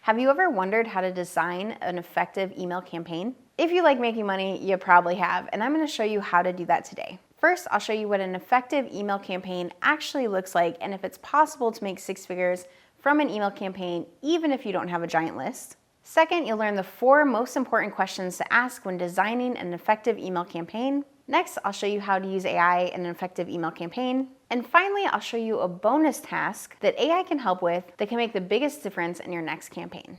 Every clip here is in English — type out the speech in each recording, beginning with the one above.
Have you ever wondered how to design an effective email campaign? If you like making money, you probably have, and I'm going to show you how to do that today. First, I'll show you what an effective email campaign actually looks like and if it's possible to make 6 figures from an email campaign even if you don't have a giant list. Second, you'll learn the 4 most important questions to ask when designing an effective email campaign. Next, I'll show you how to use AI in an effective email campaign. And finally, I'll show you a bonus task that AI can help with that can make the biggest difference in your next campaign.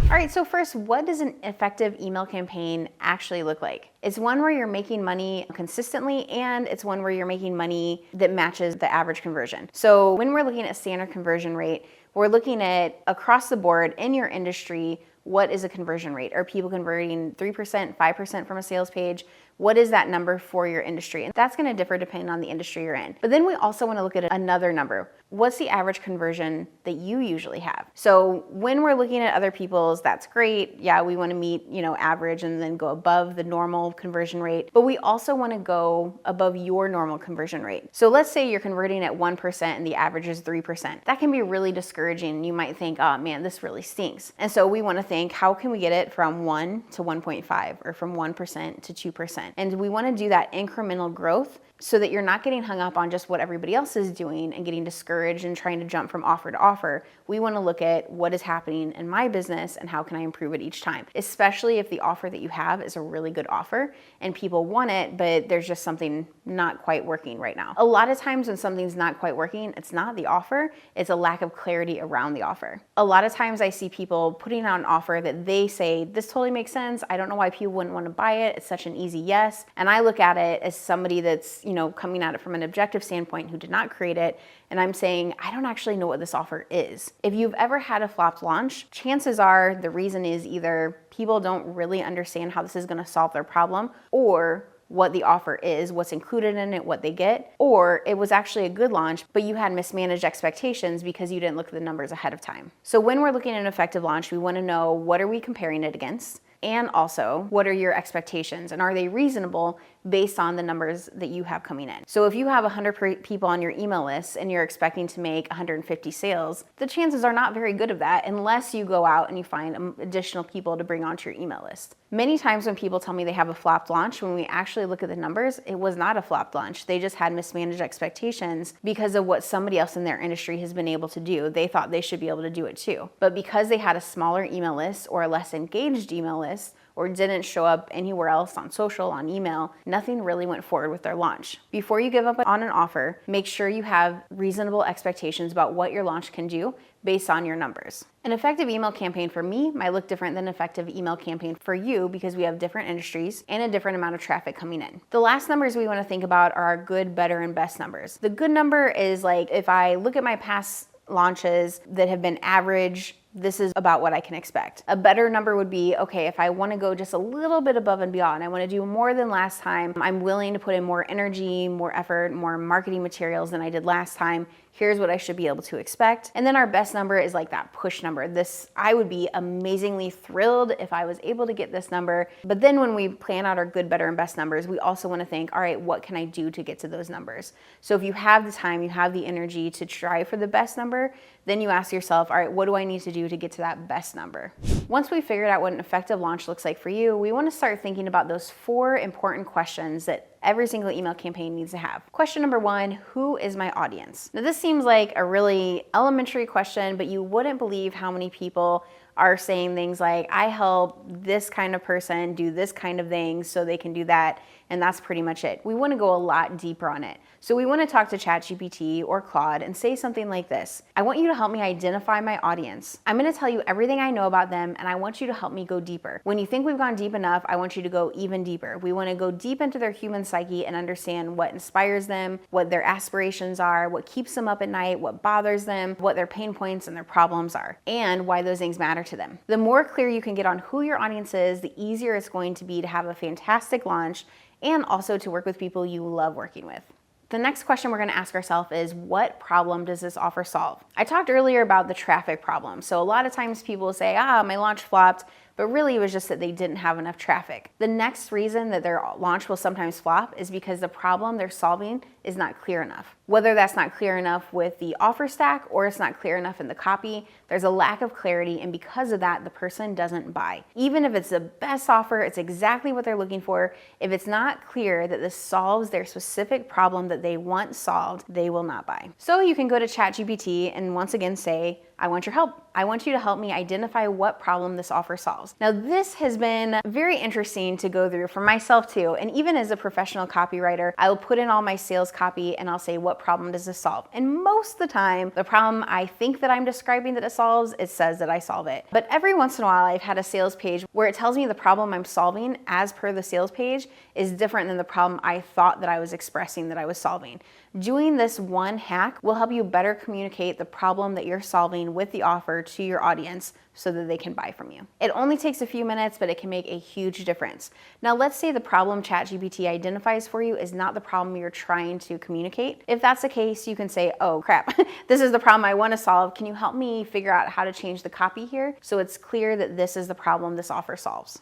All right, so first, what does an effective email campaign actually look like? It's one where you're making money consistently, and it's one where you're making money that matches the average conversion. So when we're looking at standard conversion rate, we're looking at across the board in your industry, what is a conversion rate? Are people converting 3%, 5% from a sales page? What is that number for your industry? And that's gonna differ depending on the industry you're in. But then we also wanna look at another number. What's the average conversion that you usually have? So when we're looking at other people's, that's great. Yeah, we wanna meet, average and then go above the normal conversion rate. But we also wanna go above your normal conversion rate. So let's say you're converting at 1% and the average is 3%. That can be really discouraging. You might think, oh man, this really stinks. And so we wanna think, how can we get it from 1 to 1.5 or from 1% to 2%? And we wanna do that incremental growth so that you're not getting hung up on just what everybody else is doing and getting discouraged and trying to jump from offer to offer. We want to look at what is happening in my business and how can I improve it each time, especially if the offer that you have is a really good offer and people want it, but there's just something not quite working right now. A lot of times when something's not quite working, it's not the offer, it's a lack of clarity around the offer. A lot of times I see people putting out an offer that they say, this totally makes sense. I don't know why people wouldn't want to buy it. It's such an easy yes. And I look at it as somebody that's, coming at it from an objective standpoint who did not create it. And I'm saying, I don't actually know what this offer is. If you've ever had a flopped launch, chances are the reason is either people don't really understand how this is going to solve their problem, or what the offer is, what's included in it, what they get, or it was actually a good launch, but you had mismanaged expectations because you didn't look at the numbers ahead of time. So when we're looking at an effective launch, we want to know, what are we comparing it against? And also, what are your expectations? And are they reasonable based on the numbers that you have coming in? So if you have 100 people on your email list and you're expecting to make 150 sales, the chances are not very good of that unless you go out and you find additional people to bring onto your email list. Many times when people tell me they have a flopped launch, when we actually look at the numbers, it was not a flopped launch. They just had mismanaged expectations because of what somebody else in their industry has been able to do. They thought they should be able to do it too. But because they had a smaller email list or a less engaged email list, or didn't show up anywhere else on social, on email, nothing really went forward with their launch. Before you give up on an offer, make sure you have reasonable expectations about what your launch can do based on your numbers. An effective email campaign for me might look different than an effective email campaign for you because we have different industries and a different amount of traffic coming in. The last numbers we want to think about are our good, better, and best numbers. The good number is like, if I look at my past launches that have been average, this is about what I can expect. A better number would be, okay, if I want to go just a little bit above and beyond, I want to do more than last time, I'm willing to put in more energy, more effort, more marketing materials than I did last time. Here's what I should be able to expect. And then our best number is like that push number. I would be amazingly thrilled if I was able to get this number. But then when we plan out our good, better, and best numbers, we also want to think, all right, what can I do to get to those numbers? So if you have the time, you have the energy to try for the best number, then you ask yourself, all right, what do I need to do to get to that best number? Once we figured out what an effective launch looks like for you, we want to start thinking about those 4 important questions that every single email campaign needs to have. Question number 1, who is my audience? Now this seems like a really elementary question, but you wouldn't believe how many people are saying things like, I help this kind of person do this kind of thing so they can do that, and that's pretty much it. We want to go a lot deeper on it. So we want to talk to ChatGPT or Claude and say something like this. I want you to help me identify my audience. I'm going to tell you everything I know about them, and I want you to help me go deeper. When you think we've gone deep enough, I want you to go even deeper. We want to go deep into their human psyche and understand what inspires them, what their aspirations are, what keeps them up at night, what bothers them, what their pain points and their problems are, and why those things matter to them. The more clear you can get on who your audience is, the easier it's going to be to have a fantastic launch and also to work with people you love working with. The next question we're going to ask ourselves is, what problem does this offer solve? I talked earlier about the traffic problem. So a lot of times people will say, my launch flopped, but really it was just that they didn't have enough traffic. The next reason that their launch will sometimes flop is because the problem they're solving is not clear enough. Whether that's not clear enough with the offer stack or it's not clear enough in the copy, there's a lack of clarity, and because of that, the person doesn't buy. Even if it's the best offer, it's exactly what they're looking for, if it's not clear that this solves their specific problem that they want solved, they will not buy. So you can go to ChatGPT and once again say, I want your help. I want you to help me identify what problem this offer solves. Now, this has been very interesting to go through for myself too. And even as a professional copywriter, I'll put in all my sales copy and I'll say, what problem does this solve? And most of the time, the problem I think that I'm describing that it solves, it says that I solve it. But every once in a while, I've had a sales page where it tells me the problem I'm solving as per the sales page is different than the problem I thought that I was expressing that I was solving. Doing this one hack will help you better communicate the problem that you're solving with the offer to your audience so that they can buy from you. It only takes a few minutes, but it can make a huge difference. Now, let's say the problem ChatGPT identifies for you is not the problem you're trying to communicate. If that's the case, you can say, oh crap, this is the problem I want to solve. Can you help me figure out how to change the copy here so it's clear that this is the problem this offer solves?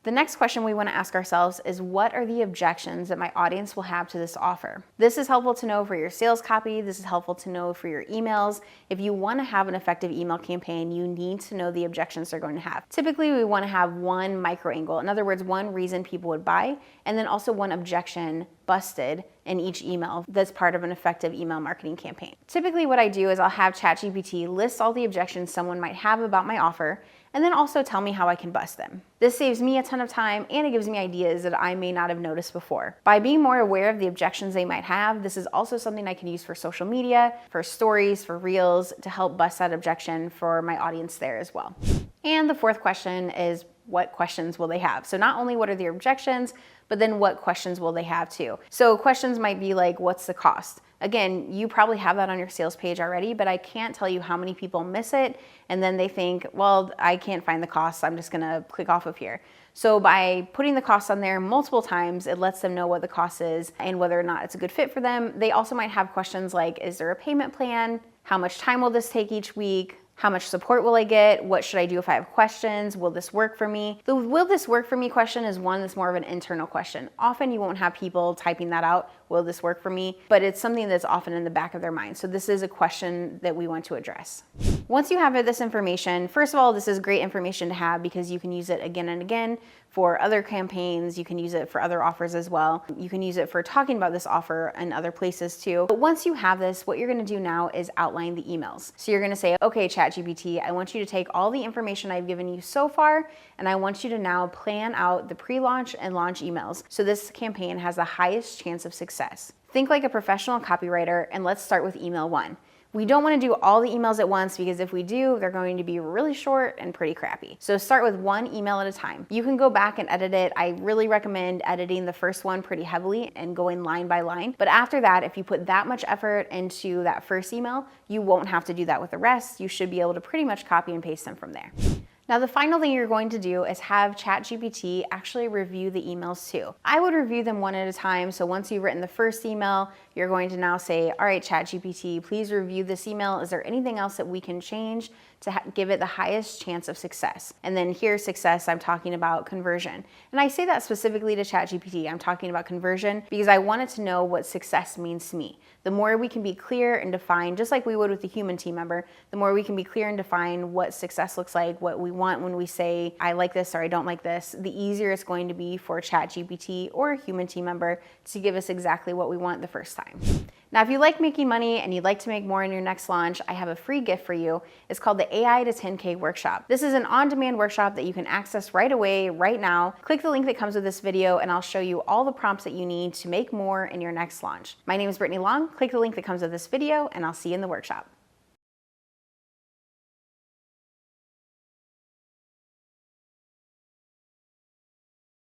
The next question we want to ask ourselves is, what are the objections that my audience will have to this offer? This is helpful to know for your sales copy. This is helpful to know for your emails. If you want to have an effective email campaign, you need to know the objections they're going to have. Typically, we want to have one micro angle. In other words, one reason people would buy, and then also one objection busted in each email that's part of an effective email marketing campaign. Typically, what I do is I'll have ChatGPT list all the objections someone might have about my offer, and then also tell me how I can bust them. This saves me a ton of time, and it gives me ideas that I may not have noticed before. By being more aware of the objections they might have, this is also something I can use for social media, for stories, for reels, to help bust that objection for my audience there as well. And the fourth question is, what questions will they have? So not only what are the objections, but then what questions will they have too? So questions might be like, what's the cost? Again, you probably have that on your sales page already, but I can't tell you how many people miss it, and then they think, well, I can't find the cost, I'm just gonna click off of here. So by putting the cost on there multiple times, it lets them know what the cost is and whether or not it's a good fit for them. They also might have questions like, is there a payment plan? How much time will this take each week? How much support will I get? What should I do if I have questions? Will this work for me? The will this work for me question is one that's more of an internal question. Often you won't have people typing that out, will this work for me? But it's something that's often in the back of their mind. So this is a question that we want to address. Once you have this information, first of all, this is great information to have because you can use it again and again for other campaigns. You can use it for other offers as well. You can use it for talking about this offer in other places too. But once you have this, what you're gonna do now is outline the emails. So you're gonna say, okay, ChatGPT, I want you to take all the information I've given you so far, and I want you to now plan out the pre-launch and launch emails so this campaign has the highest chance of success. Think like a professional copywriter, and let's start with email 1. We don't want to do all the emails at once because if we do, they're going to be really short and pretty crappy. So start with one email at a time. You can go back and edit it. I really recommend editing the first one pretty heavily and going line by line. But after that, if you put that much effort into that first email, you won't have to do that with the rest. You should be able to pretty much copy and paste them from there. Now, the final thing you're going to do is have ChatGPT actually review the emails too. I would review them one at a time. So once you've written the first email, you're going to now say, all right, ChatGPT, please review this email. Is there anything else that we can change to give it the highest chance of success? And then here's success, I'm talking about conversion. And I say that specifically to ChatGPT. I'm talking about conversion because I wanted to know what success means to me. The more we can be clear and define, just like we would with a human team member, the more we can be clear and define what success looks like, what we want when we say, I like this or I don't like this, the easier it's going to be for ChatGPT or a human team member to give us exactly what we want the first time. Now, if you like making money and you'd like to make more in your next launch, I have a free gift for you. It's called the AI to 10K workshop. This is an on-demand workshop that you can access right away, right now. Click the link that comes with this video and I'll show you all the prompts that you need to make more in your next launch. My name is Brittany Long. Click the link that comes with this video and I'll see you in the workshop.